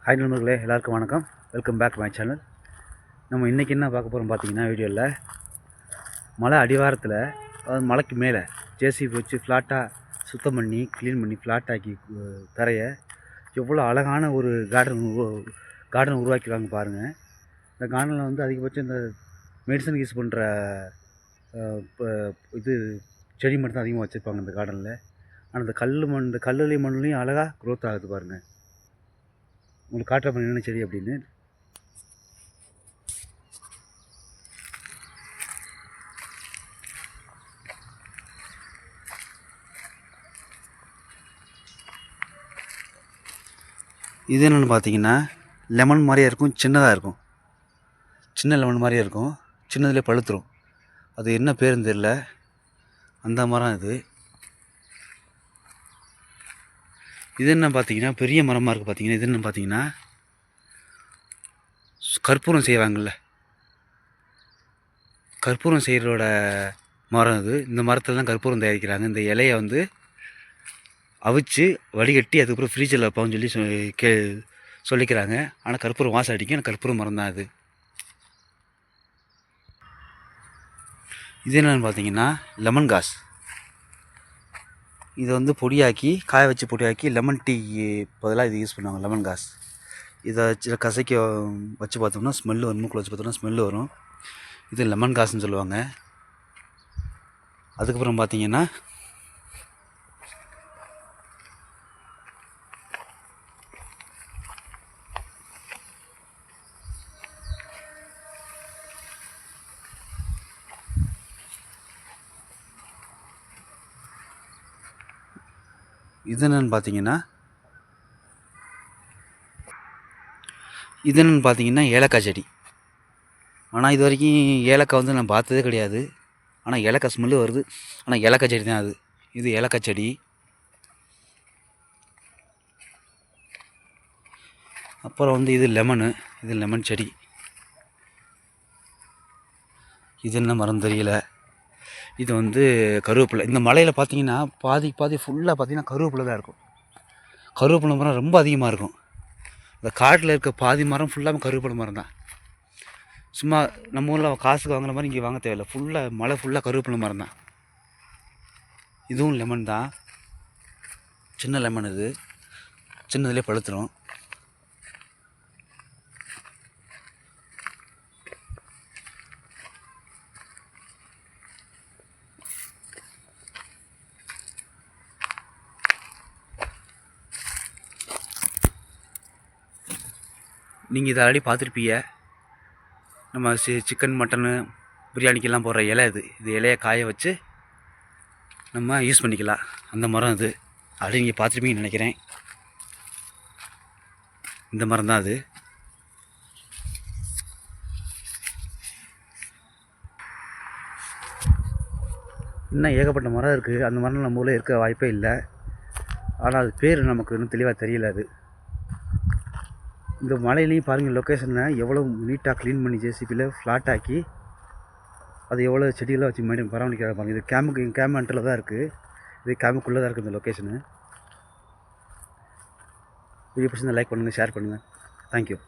Hi நண்பர்களே, எல்லாருக்கும் வணக்கம். Welcome back my channel. நம்ம இன்றைக்கி என்ன பார்க்க போகிறோம் பார்த்தீங்கன்னா, வீடியோவில் மலை அடிவாரத்தில், அதாவது மலைக்கு மேலே ஜேசிபி வச்சு ஃப்ளாட்டாக சுத்தம் பண்ணி க்ளீன் பண்ணி ஃப்ளாட்டாக்கி தரையை எவ்வளோ அழகான ஒரு கார்டன் உருவாக்கிடுவாங்க பாருங்கள். இந்த கார்டனில் வந்து அதிகபட்சம் இந்த மெடிசன் யூஸ் பண்ணுற இது செடி மட்டும் தான் அதிகமாக வச்சுருப்பாங்க இந்த கார்டனில். ஆனால் இந்த கல்லுலேயும் மண்ணுலேயும் அழகாக க்ரோத் ஆகுது பாருங்கள். உங்களுக்கு காட்டுற என்ன செடி அப்படின்னு. இது என்னென்னு பார்த்தீங்கன்னா, லெமன் மாதிரியே இருக்கும், சின்னதாக இருக்கும். சின்ன லெமன் மாதிரியே இருக்கும், சின்னதுலேயே பழுத்துரும். அது என்ன பேருன்னு தெரியல, அந்த மரம் இது. இது என்ன பார்த்தீங்கன்னா, பெரிய மரமாக இருக்குது பார்த்தீங்கன்னா. இது என்ன பார்த்தீங்கன்னா, கற்பூரம் செய்வாங்கள்ல, கற்பூரம் செய்கிறோட மரம் இது. இந்த மரத்தில் தான் கற்பூரம் தயாரிக்கிறாங்க. இந்த இலையை வந்து அவிச்சு வடிகட்டி அதுக்கப்புறம் ஃப்ரீஜரில் வைப்பான்னு சொல்லிக்கிறாங்க. ஆனால் கற்பூரம் வாசம் அடிக்கும். ஆனால் கற்பூரம் மரம் தான் அது. இது என்னென்னு பார்த்தீங்கன்னா, லெமன் காஸ். இதை வந்து பொடியாக்கி காய வச்சு பொடியாக்கி லெமன் டீ பதிலாக இது யூஸ் பண்ணுவாங்க, லெமன் காஸ். இதை வச்சு கசைக்க வச்சு பார்த்தோம்னா ஸ்மெல்லு வரும், மூக்கில் வச்சு பார்த்தோம்னா ஸ்மெல்லு வரும். இது லெமன் காசுன்னு சொல்லுவாங்க. அதுக்கப்புறம் பார்த்தீங்கன்னா, இது என்னென்னு பார்த்தீங்கன்னா ஏலக்காய் செடி. ஆனால் இது வரைக்கும் ஏலக்காய் வந்து நான் பார்த்ததே கிடையாது. ஆனால் ஏலக்காய் ஸ்மெல்லு வருது. ஆனால் ஏலக்காய் செடி தான் அது. இது ஏலக்காய் செடி. அப்புறம் வந்து இது லெமனு. இது லெமன் செடி. இது என்ன மரம் தெரியல. இது வந்து கருவேப்பிலை. இந்த மலையில் பார்த்தீங்கன்னா பாதி ஃபுல்லாக பார்த்தீங்கன்னா கருவேப்பிலை தான் இருக்கும். கருவேப்பிலை மரம் ரொம்ப அதிகமாக இருக்கும். இந்த காட்டில் இருக்க பாதி மரம் ஃபுல்லாக கருவேப்பிலை மரம் தான். சும்மா நம்ம ஊரில் காசுக்கு வாங்குற மாதிரி இங்கே வாங்க தேவையில்லை. ஃபுல்லாக மலை ஃபுல்லாக கருவேப்பிலை மரம் தான். இதுவும் லெமன் தான், சின்ன லெமன். இது சின்னதுலேயே பழுத்துரும். நீங்கள் இதை ஆல்ரெடி பார்த்துருப்பீங்க. நம்ம சிக்கன் மட்டனு பிரியாணிக்கெல்லாம் போடுற இலை இது. இது இலையை காய வச்சு நம்ம யூஸ் பண்ணிக்கலாம். அந்த மரம் இது ஆல்ரெடி நீங்கள் பார்த்துருப்பீங்கன்னு நினைக்கிறேன். இந்த மரம் தான் அது. இன்னும் ஏகப்பட்ட மரம் இருக்குது. அந்த மரம் நம்ம ஊரில் இருக்க வாய்ப்பே இல்லை. ஆனால் அது பேர் நமக்கு இன்னும் தெளிவாக தெரியல. அது இந்த மலையிலையும் பாருங்கள், லொக்கேஷனில் எவ்வளோ நீட்டாக க்ளீன் பண்ணி ஜேசிபியில் ஃப்ளாட் ஆக்கி அது எவ்வளோ செடியெல்லாம் வச்சு பராமரிக்கிறாங்க பாருங்கள். இது கேம்ப் அண்டில் தான் இருக்குது. இது கேம்புக்குள்ளே தான் இருக்குது இந்த லொக்கேஷனு. வீடியோ பிடிச்சிருந்தா லைக் பண்ணுங்கள், ஷேர் பண்ணுங்கள். தேங்க்யூ.